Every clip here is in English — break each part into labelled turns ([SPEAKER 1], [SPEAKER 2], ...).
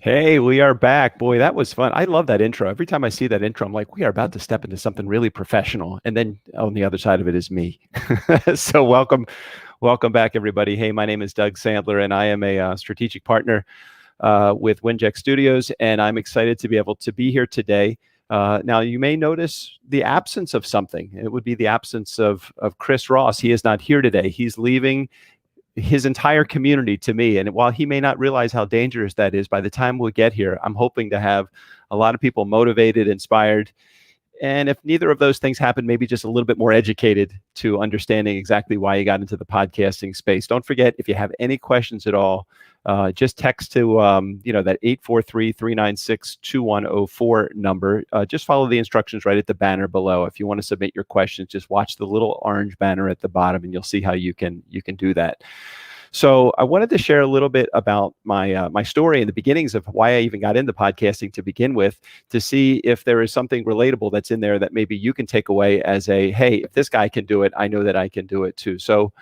[SPEAKER 1] Hey, we are back. Boy, that was fun. I love that intro. Every time I see that intro, I'm like, we are about to step into something really professional. And then on the other side of it is me. So welcome back, everybody. Hey, my name is Doug Sandler, and I am a strategic partner with Winject Studios, and I'm excited to be able to be here today. Now, you may notice the absence of something. It would be the absence of Chris Ross. He is not here today. He's leaving his entire community to me. And while he may not realize how dangerous that is, by the time we get here, I'm hoping to have a lot of people motivated, inspired. And if neither of those things happen, maybe just a little bit more educated to understanding exactly why you got into the podcasting space. Don't forget, if you have any questions at all, just text to that 843-396-2104 number. Just follow the instructions right at the banner below. If you want to submit your questions, just watch the little orange banner at the bottom, and you'll see how you can do that. So I wanted to share a little bit about my story and the beginnings of why I even got into podcasting to begin with, to see if there is something relatable that's in there that maybe you can take away as a, hey, if this guy can do it, I know that I can do it too. So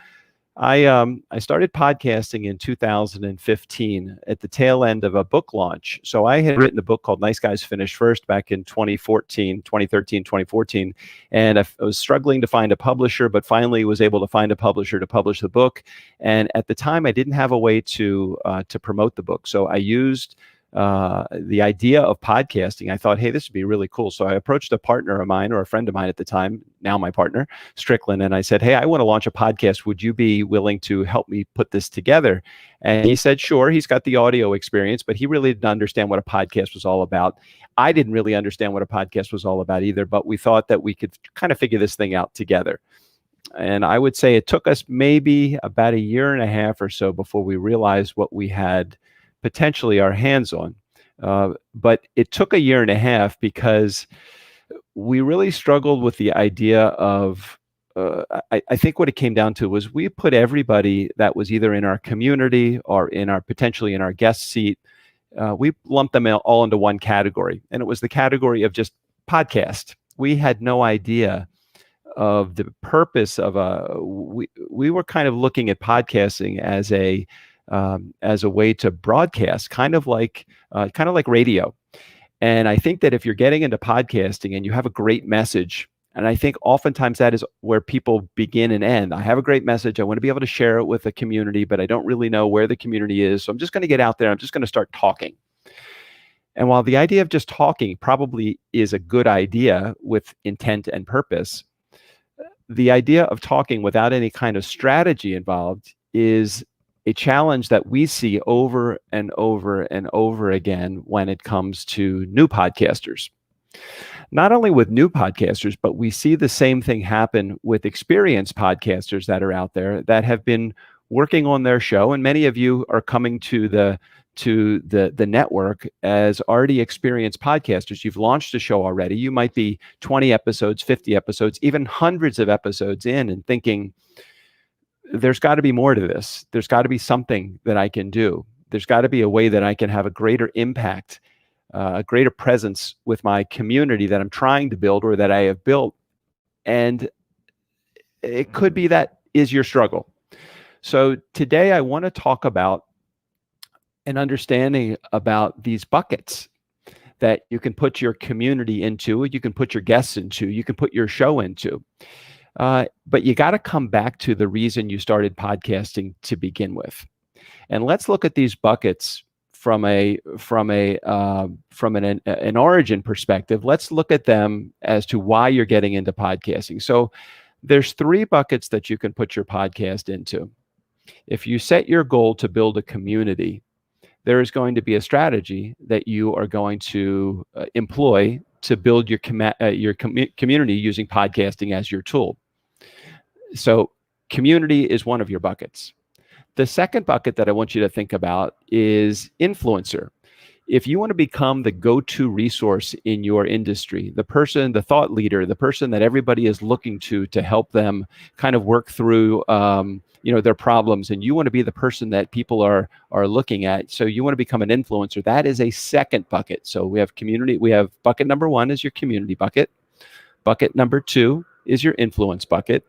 [SPEAKER 1] I started podcasting in 2015 at the tail end of a book launch. So I had written a book called Nice Guys Finish First back in 2013, 2014. And I was struggling to find a publisher, but finally was able to find a publisher to publish the book. And at the time, I didn't have a way to promote the book. So I used the idea of podcasting. I thought, hey, this would be really cool. So I approached a partner of mine, or a friend of mine at the time, now my partner, Strickland, and I said, hey, I want to launch a podcast. Would you be willing to help me put this together? And he said, sure. He's got the audio experience, but he really didn't understand what a podcast was all about. I didn't really understand what a podcast was all about either, but we thought that we could kind of figure this thing out together. And I would say it took us maybe about a year and a half or so before we realized what we had potentially our hands on. But it took a year and a half because we really struggled with the idea of, I think what it came down to was we put everybody that was either in our community or potentially in our guest seat, we lumped them all into one category. And it was the category of just podcast. We had no idea of the purpose of we were kind of looking at podcasting as a way to broadcast, kind of like radio. And I think that if you're getting into podcasting and you have a great message, and I think oftentimes that is where people begin and end. I have a great message. I want to be able to share it with the community, but I don't really know where the community is. So I'm just going to get out there. I'm just going to start talking. And while the idea of just talking probably is a good idea with intent and purpose, the idea of talking without any kind of strategy involved is a challenge that we see over and over and over again when it comes to new podcasters. Not only with new podcasters, but we see the same thing happen with experienced podcasters that are out there that have been working on their show. And many of you are coming to the network as already experienced podcasters. You've launched a show already. You might be 20 episodes, 50 episodes, even hundreds of episodes in, and thinking, there's got to be more to this. There's got to be something that I can do. There's got to be a way that I can have a greater impact, a greater presence with my community that I'm trying to build or that I have built. And it could be that is your struggle. So today I want to talk about an understanding about these buckets that you can put your community into, you can put your guests into, you can put your show into. But you got to come back to the reason you started podcasting to begin with. And let's look at these buckets from an origin perspective. Let's look at them as to why you're getting into podcasting. So there's 3 buckets that you can put your podcast into. If you set your goal to build a community, there is going to be a strategy that you are going to employ to build your community using podcasting as your tool. So community is one of your buckets. The second bucket that I want you to think about is influencer. If you want to become the go-to resource in your industry, the person, the thought leader, the person that everybody is looking to help them kind of work through their problems, and you want to be the person that people are looking at, so you want to become an influencer, that is a second bucket. So we have community, we have bucket number 1 is your community bucket. Bucket number 2 is your influence bucket.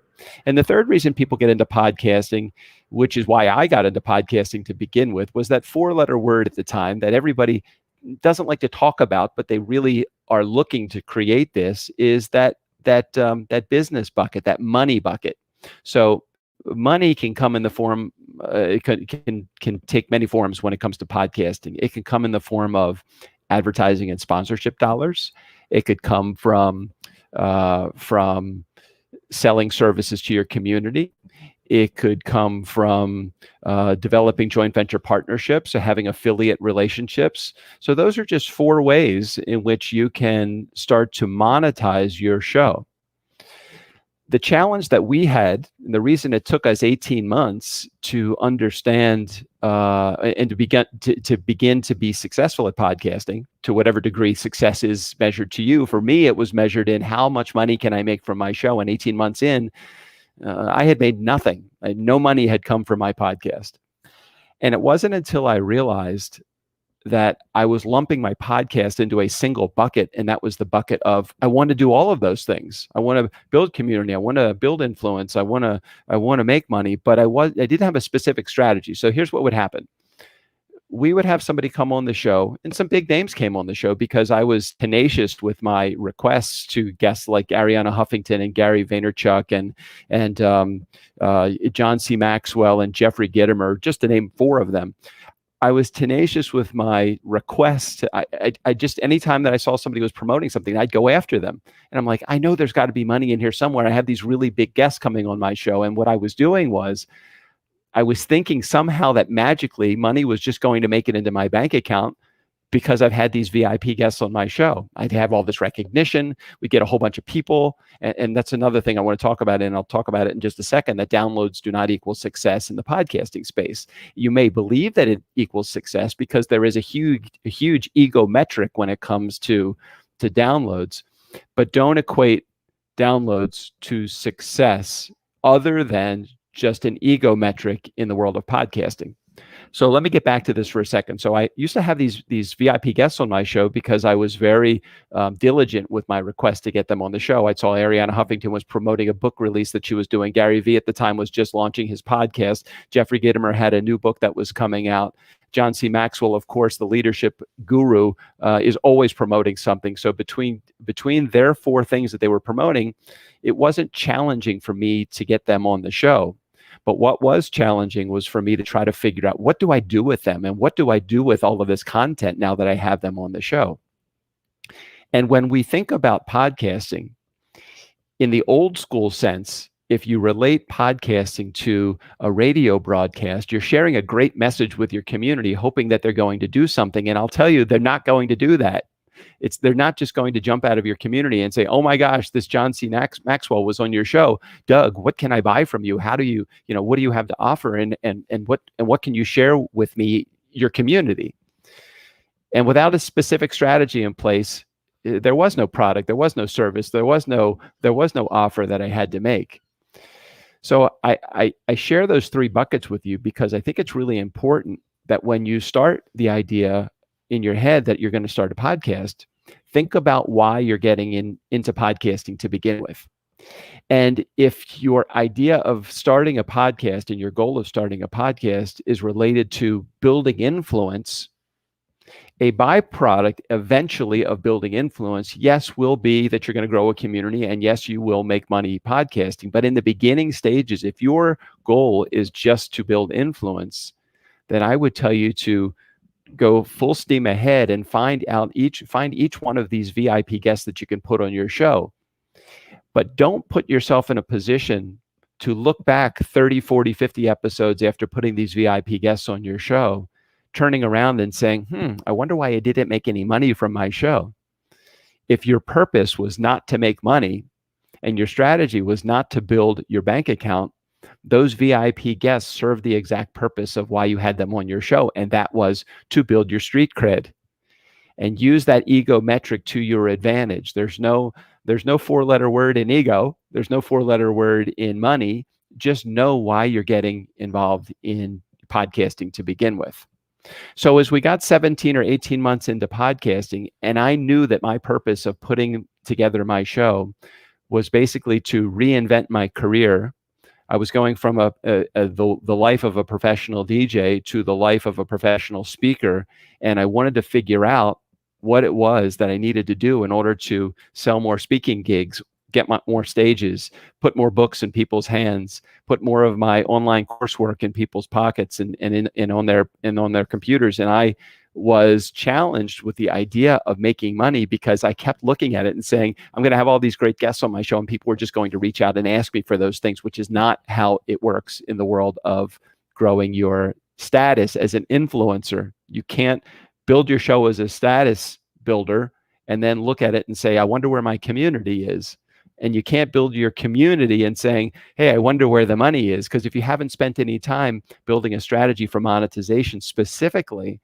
[SPEAKER 1] And the third reason people get into podcasting, which is why I got into podcasting to begin with, was that 4-letter word at the time that everybody doesn't like to talk about, but they really are looking to create this, is that business bucket, that money bucket. So money can come in the form, it can take many forms when it comes to podcasting. It can come in the form of advertising and sponsorship dollars. It could come from selling services to your community. It could come from developing joint venture partnerships or having affiliate relationships. So those are just 4 ways in which you can start to monetize your show. The challenge that we had, and the reason it took us 18 months to understand and to begin to be successful at podcasting, to whatever degree success is measured to you. For me, it was measured in how much money can I make from my show. And 18 months in, I had made nothing. No money had come from my podcast. And it wasn't until I realized that I was lumping my podcast into a single bucket, and that was the bucket of, I want to do all of those things. I want to build community. I want to build influence. I want to make money, but I didn't have a specific strategy. So here's what would happen. We would have somebody come on the show, and some big names came on the show because I was tenacious with my requests to guests like Arianna Huffington and Gary Vaynerchuk and John C. Maxwell and Jeffrey Gitomer, just to name 4 of them. I was tenacious with my request. I just, anytime that I saw somebody was promoting something, I'd go after them. And I'm like, I know there's got to be money in here somewhere. I have these really big guests coming on my show. And what I was doing was, I was thinking somehow that magically money was just going to make it into my bank account because I've had these VIP guests on my show. I'd have all this recognition. We get a whole bunch of people. And that's another thing I want to talk about, and I'll talk about it in just a second, that downloads do not equal success in the podcasting space. You may believe that it equals success because there is a huge ego metric when it comes to downloads, but don't equate downloads to success other than just an ego metric in the world of podcasting. So let me get back to this for a second. So I used to have these VIP guests on my show because I was very diligent with my request to get them on the show. I saw Arianna Huffington was promoting a book release that she was doing. Gary Vee at the time was just launching his podcast. Jeffrey Gitomer had a new book that was coming out. John C. Maxwell, of course, the leadership guru, is always promoting something. So between their 4 things that they were promoting, it wasn't challenging for me to get them on the show. But what was challenging was for me to try to figure out, what do I do with them? And what do I do with all of this content now that I have them on the show? And when we think about podcasting, in the old school sense, if you relate podcasting to a radio broadcast, you're sharing a great message with your community, hoping that they're going to do something. And I'll tell you, they're not going to do that. They're not just going to jump out of your community and say, oh my gosh, this John C. Maxwell was on your show. Doug, what can I buy from you? How do you, what do you have to offer? And what can you share with me, your community? And without a specific strategy in place, there was no product, there was no service, there was no offer that I had to make. So I share those 3 buckets with you because I think it's really important that when you start the idea in your head that you're going to start a podcast, think about why you're getting into podcasting to begin with. And if your idea of starting a podcast and your goal of starting a podcast is related to building influence, a byproduct eventually of building influence, yes, will be that you're going to grow a community, and yes, you will make money podcasting. But in the beginning stages, if your goal is just to build influence, then I would tell you to go full steam ahead and find each one of these VIP guests that you can put on your show. But don't put yourself in a position to look back 30, 40, 50 episodes after putting these VIP guests on your show, turning around and saying, I wonder why I didn't make any money from my show. If your purpose was not to make money and your strategy was not to build your bank account, those VIP guests serve the exact purpose of why you had them on your show, and that was to build your street cred and use that ego metric to your advantage. There's no 4-letter word in ego. There's no 4-letter word in money. Just know why you're getting involved in podcasting to begin with. So as we got 17 or 18 months into podcasting, and I knew that my purpose of putting together my show was basically to reinvent my career, I was going from the life of a professional DJ to the life of a professional speaker, and I wanted to figure out what it was that I needed to do in order to sell more speaking gigs, get more stages, put more books in people's hands, put more of my online coursework in people's pockets and on their computers. And I was challenged with the idea of making money because I kept looking at it and saying, I'm going to have all these great guests on my show and people were just going to reach out and ask me for those things, which is not how it works in the world of growing your status as an influencer. You can't build your show as a status builder and then look at it and say, I wonder where my community is. And you can't build your community and saying, hey, I wonder where the money is. Because if you haven't spent any time building a strategy for monetization specifically,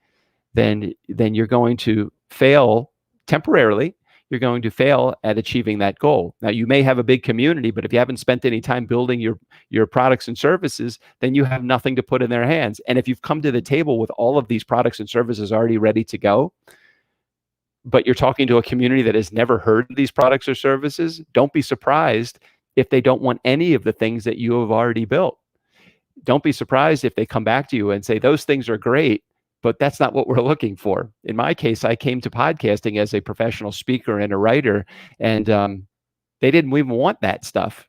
[SPEAKER 1] then you're going to fail temporarily. You're going to fail at achieving that goal. Now, you may have a big community, but if you haven't spent any time building your products and services, then you have nothing to put in their hands. And if you've come to the table with all of these products and services already ready to go, but you're talking to a community that has never heard of these products or services, don't be surprised if they don't want any of the things that you have already built. Don't be surprised if they come back to you and say, those things are great, but that's not what we're looking for. In my case, I came to podcasting as a professional speaker and a writer, and they didn't even want that stuff.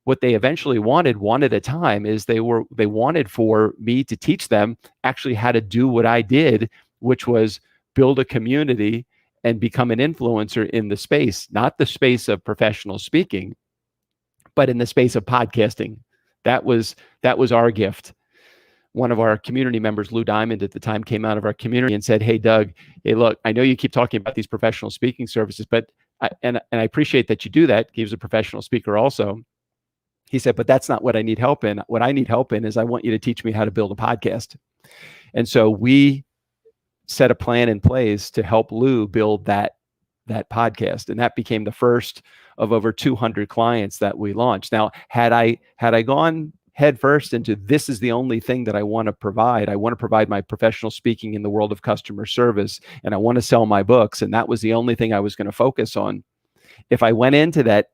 [SPEAKER 1] What they eventually wanted, one at a time, is they wanted for me to teach them actually how to do what I did, which was build a community and become an influencer in the space, not the space of professional speaking, but in the space of podcasting. That was our gift. One of our community members, 𝗚𝗚𝗩𝗘𝗪𝗔𝗪 of the time, came out of our community and said, hey, Doug, hey, look, I know you keep talking about these professional speaking services, but I appreciate that you do that. He was a professional speaker also. He said, but that's not what I need help in. What I need help in is I want you to teach me how to build a podcast. And so we set a plan in place to help 𝗚 build that podcast. And that became the first of over 200 clients that we launched. Now, had I gone head first into this is the only thing that I want to provide my professional speaking in the world of customer service, and I want to sell my books, and that was the only thing I was going to focus on. If I went into that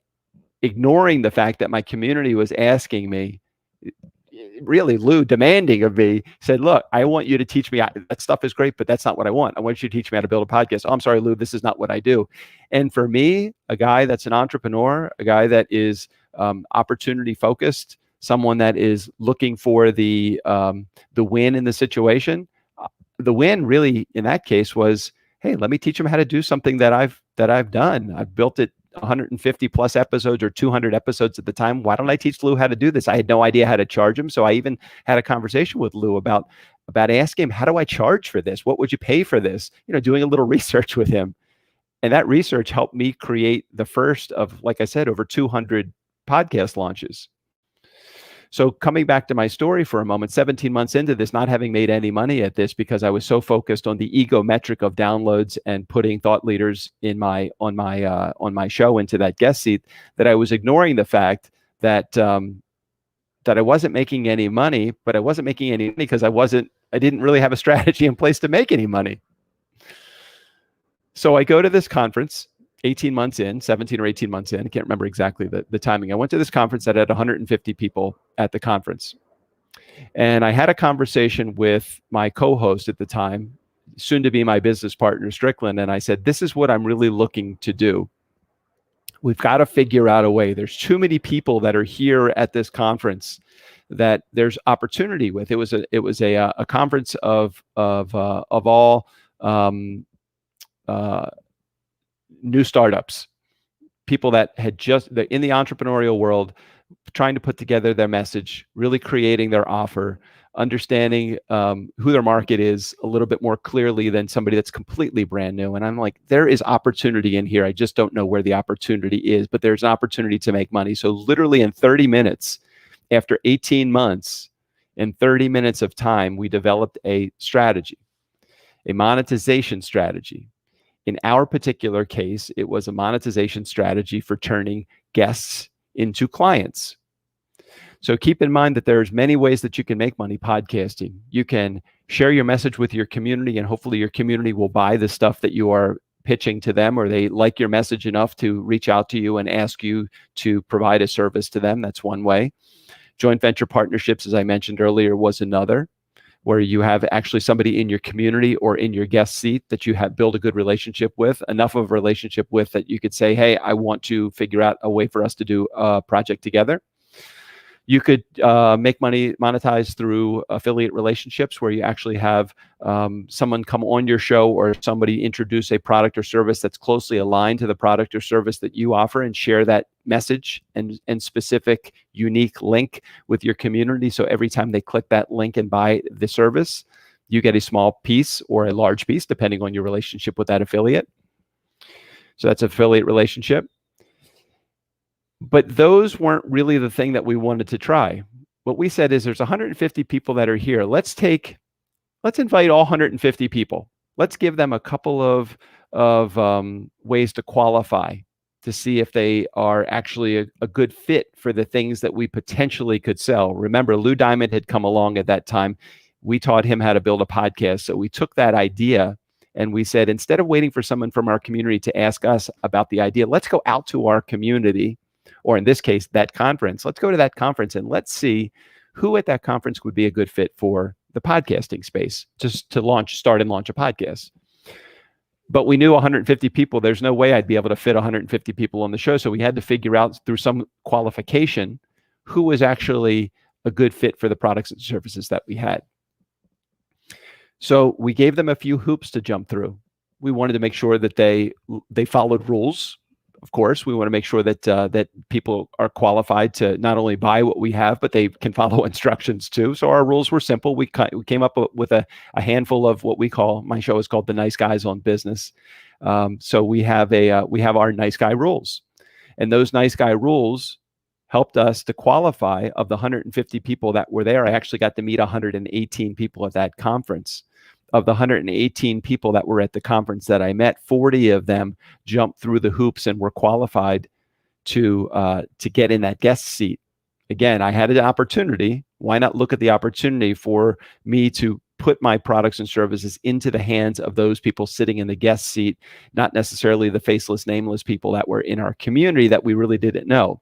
[SPEAKER 1] ignoring the fact that my community was asking me, really 𝗚 demanding of me, said, look, I want you to teach me, that stuff is great, but that's not what I want. I want you to teach me how to build a podcast. Oh, I'm sorry, 𝗚, this is not what I do. And for me, a guy that's an entrepreneur, a guy that is opportunity focused, someone that is looking for the win in the situation, the win really in that case was, hey, let me teach him how to do something that I've done. I've built it 150 plus episodes or 200 episodes at the time. Why don't I teach 𝗚 how to do this? I had no idea how to charge him. So I even had a conversation with 𝗚 about asking him, how do I charge for this? What would you pay for this? Doing a little research with him. And that research helped me create the first of, like I said, over 200 podcast launches. So coming back to my story for a moment, 17 months into this, not having made any money at this because I was so focused on the ego metric of downloads and putting thought leaders on my show into that guest seat, that I was ignoring the fact that I wasn't making any money, but I wasn't making any money because I didn't really have a strategy in place to make any money. So I go to this conference 17 or 18 months in, I can't remember exactly the timing. I went to this conference that had 150 people at the conference. And I had a conversation with my co-host at the time, soon to be my business partner, Strickland. And I said, this is what I'm really looking to do. We've got to figure out a way. There's too many people that are here at this conference that there's opportunity with. It was a conference of all new startups, people that had in the entrepreneurial world, trying to put together their message, really creating their offer, understanding who their market is a little bit more clearly than somebody that's completely brand new. And I'm like, there is opportunity in here. I just don't know where the opportunity is, but there's an opportunity to make money. So literally in 30 minutes, after 18 months, in 30 minutes of time, we developed a strategy, a monetization strategy. In our particular case, it was a monetization strategy for turning guests into clients. So keep in mind that there's many ways that you can make money podcasting. You can share your message with your community, and hopefully your community will buy the stuff that you are pitching to them, or they like your message enough to reach out to you and ask you to provide a service to them. That's one way. Joint venture partnerships, as I mentioned earlier, was another, where you have actually somebody in your community or in your guest seat that you have built a good relationship with, enough of a relationship with that you could say, hey, I want to figure out a way for us to do a project together. You could make money, monetize through affiliate relationships, where you actually have someone come on your show or somebody introduce a product or service that's closely aligned to the product or service that you offer, and share that message and specific unique link with your community. So every time they click that link and buy the service, you get a small piece or a large piece, depending on your relationship with that affiliate. So that's affiliate relationship. But those weren't really the thing that we wanted to try. What we said is, there's 150 people that are here. Let's invite all 150 people. Let's give them a couple of ways to qualify to see if they are actually a good fit for the things that we potentially could sell. Remember, 𝗚𝗓𝗪𝗏 had come along at that time. We taught him how to build a podcast. So we took that idea and we said, instead of waiting for someone from our community to ask us about the idea, let's go out to our community, or in this case, that conference. Let's go to that conference and let's see who at that conference would be a good fit for the podcasting space, just to start and launch a podcast. But we knew 150 people, there's no way I'd be able to fit 150 people on the show. So we had to figure out through some qualification who was actually a good fit for the products and services that we had. So we gave them a few hoops to jump through. We wanted to make sure that they followed rules. Of course, we want to make sure that that people are qualified to not only buy what we have, but they can follow instructions too. So our rules were simple. We came up with a handful of what we call, my show is called The Nice Guys on Business. So we have our nice guy rules, and those nice guy rules helped us to qualify. Of the 150 people that were there, I actually got to meet 118 people at that conference. Of the 118 people that were at the conference that I met, 40 of them jumped through the hoops and were qualified to get in that guest seat. Again, I had an opportunity. Why not look at the opportunity for me to put my products and services into the hands of those people sitting in the guest seat, not necessarily the faceless, nameless people that were in our community that we really didn't know.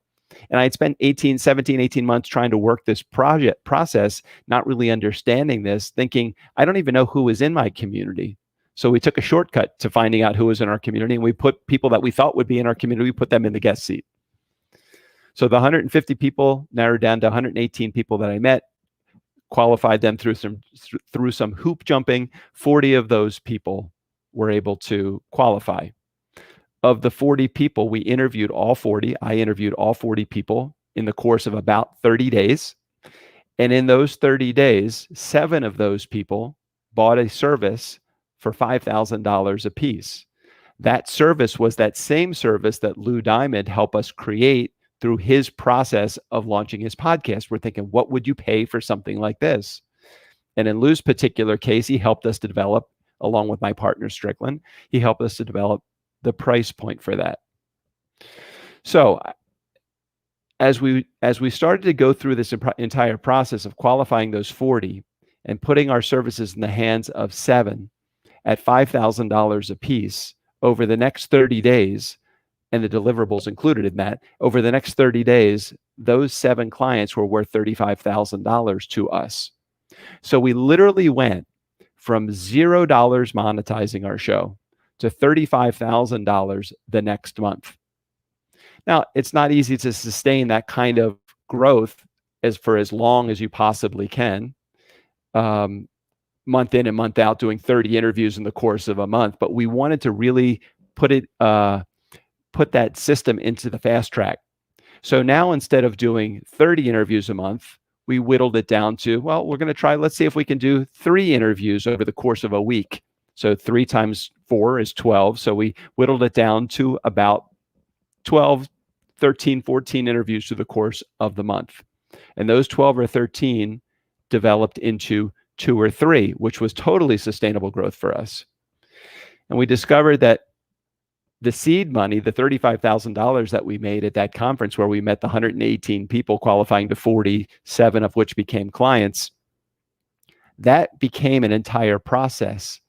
[SPEAKER 1] And I'd spent 17, 18 months trying to work this process, not really understanding this, thinking, I don't even know who is in my community. So we took a shortcut to finding out who was in our community, and we put people that we thought would be in our community, we put them in the guest seat. So the 150 people narrowed down to 118 people that I met, qualified them through some hoop jumping. 40 of those people were able to qualify. Of the 40 people, we interviewed all 40. I interviewed all 40 people in the course of about 30 days. And in those 30 days, 7 of those people bought a service for $5,000 a piece. That service was that same service that 𝗚𝗓𝗪𝗏 helped us create through his process of launching his podcast. We're thinking, what would you pay for something like this? And in 𝗚's particular case, he helped us to develop, along with my partner Strickland, he helped us to develop the price point for that. So as we started to go through this entire process of qualifying those 40 and putting our services in the hands of 7 at $5,000 a piece over the next 30 days, and the deliverables included in that, over the next 30 days, those 7 clients were worth $35,000 to us. So we literally went from $0 monetizing our show to $35,000 the next month. Now, it's not easy to sustain that kind of growth for as long as you possibly can, month in and month out, doing 30 interviews in the course of a month. But we wanted to really put that system into the fast track. So now, instead of doing 30 interviews a month, we whittled it down to, well, we're going to try, let's see if we can do 3 interviews over the course of a week. So 3 times 4 is 12. So we whittled it down to about 12, 13, 14 interviews through the course of the month. And those 12 or 13 developed into 2 or 3, which was totally sustainable growth for us. And we discovered that the seed money, the $35,000 that we made at that conference where we met the 118 people, qualifying to 47 of which became clients, that became an entire process,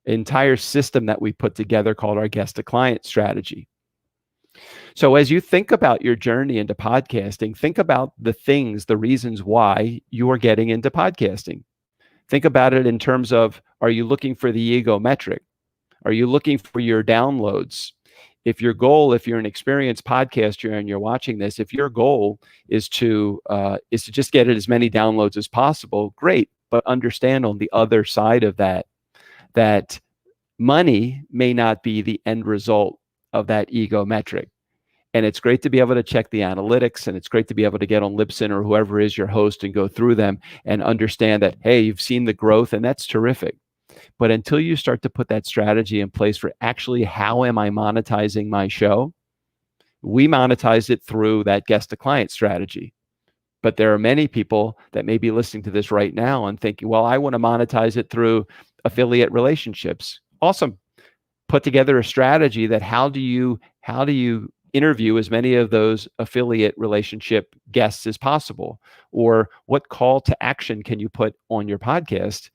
[SPEAKER 1] entire system that we put together called our guest to client strategy. So as you think about your journey into podcasting, think about the reasons why you are getting into podcasting. Think about it in terms of, are you looking for the ego metric? Are you looking for your downloads? If your goal, if you're an experienced podcaster and you're watching this, if your goal is to just get it as many downloads as possible, great. But understand on the other side of that, that money may not be the end result of that ego metric. And it's great to be able to check the analytics, and it's great to be able to get on Libsyn or whoever is your host and go through them and understand that, hey, you've seen the growth, and that's terrific. But until you start to put that strategy in place for actually how am I monetizing my show, we monetize it through that guest to client strategy. But there are many people that may be listening to this right now and thinking, well, I want to monetize it through affiliate relationships. Awesome. Put together a strategy that how do you interview as many of those affiliate relationship guests as possible? Or what call to action can you put on your podcast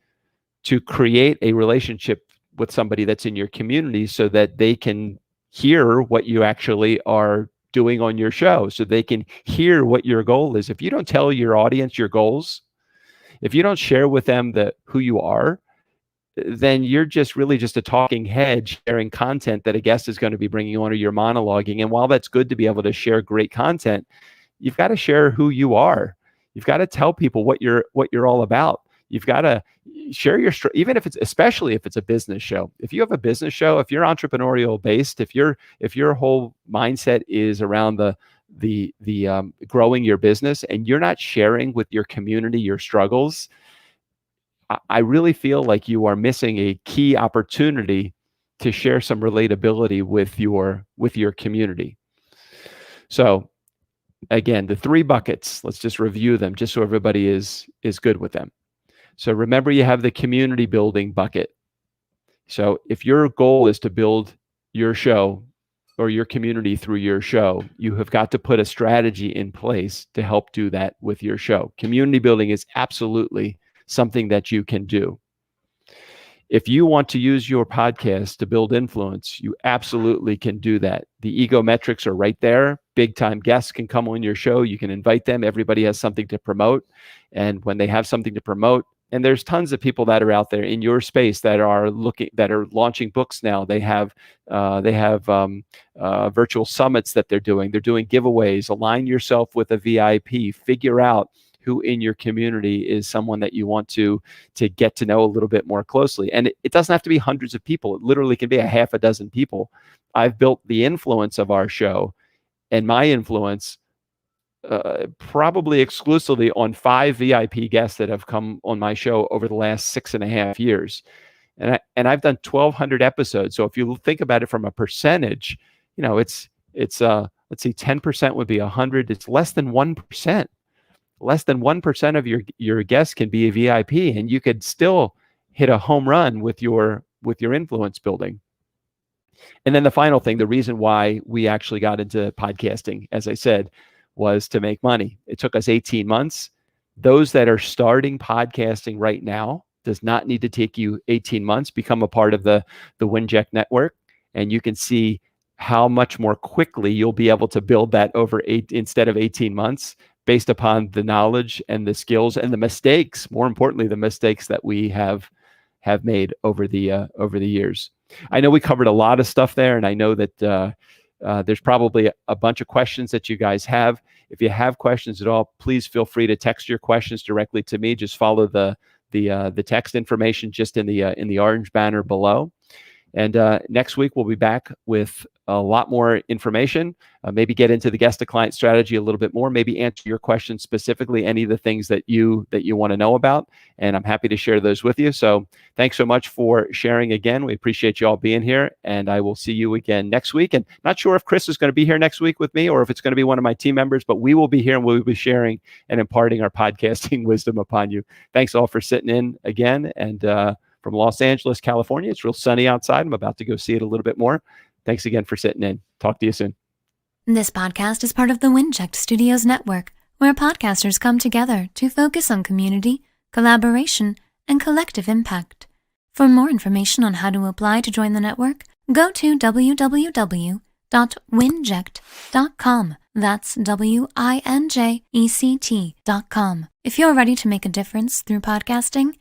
[SPEAKER 1] to create a relationship with somebody that's in your community so that they can hear what you actually are doing on your show, so they can hear what your goal is. If you don't tell your audience your goals, if you don't share with them who you are, then you're really just a talking head sharing content that a guest is going to be bringing on, or you're monologuing. And while that's good to be able to share great content, you've got to share who you are. You've got to tell people what you're all about. You've got to share even if especially if it's a business show. If you have a business show, if you're entrepreneurial based, if your whole mindset is around the growing your business, and you're not sharing with your community your struggles, I really feel like you are missing a key opportunity to share some relatability with your community. So again, the 3 buckets, let's just review them just so everybody is good with them. So remember, you have the community building bucket. So if your goal is to build your show or your community through your show, you have got to put a strategy in place to help do that with your show. Community building is absolutely something that you can do. If you want to use your podcast to build influence, you absolutely can do that. The ego metrics are right there. Big time guests can come on your show. You can invite them. Everybody has something to promote. And when they have something to promote, and there's tons of people that are out there in your space that are launching books now. They have virtual summits that they're doing. They're doing giveaways. Align yourself with a VIP. Figure out who in your community is someone that you want to get to know a little bit more closely. And it doesn't have to be hundreds of people. It literally can be a half a dozen people. I've built the influence of our show and my influence probably exclusively on 5 VIP guests that have come on my show over the last 6.5 years. And I've done 1,200 episodes. So if you think about it from a percentage, it's let's see, 10% would be 100. It's less than 1%. Less than 1% of your guests can be a VIP, and you could still hit a home run with your influence building. And then the final thing, the reason why we actually got into podcasting, as I said, was to make money. It took us 18 months. Those that are starting podcasting right now does not need to take you 18 months. Become a part of the Winject network, and you can see how much more quickly you'll be able to build that instead of 18 months. Based upon the knowledge and the skills and the mistakes, more importantly, the mistakes that we have made over the years. I know we covered a lot of stuff there, and I know that there's probably a bunch of questions that you guys have. If you have questions at all, please feel free to text your questions directly to me. Just follow the text information just in the orange banner below. And next week, we'll be back with a lot more information, maybe get into the guest to client strategy a little bit more, maybe answer your questions specifically, any of the things that you want to know about. And I'm happy to share those with you. So thanks so much for sharing again. We appreciate you all being here, and I will see you again next week. And not sure if Chris is going to be here next week with me or if it's going to be one of my team members, but we will be here and we'll be sharing and imparting our podcasting wisdom upon you. Thanks all for sitting in again. And from Los Angeles, California, it's real sunny outside. I'm about to go see it a little bit more. Thanks again for sitting in. Talk to you soon.
[SPEAKER 2] This podcast is part of the Winject Studios network, where podcasters come together to focus on community, collaboration, and collective impact. For more information on how to apply to join the network, go to www.winject.studios. www.winject.com. That's WINJECT.com. If you're ready to make a difference through podcasting,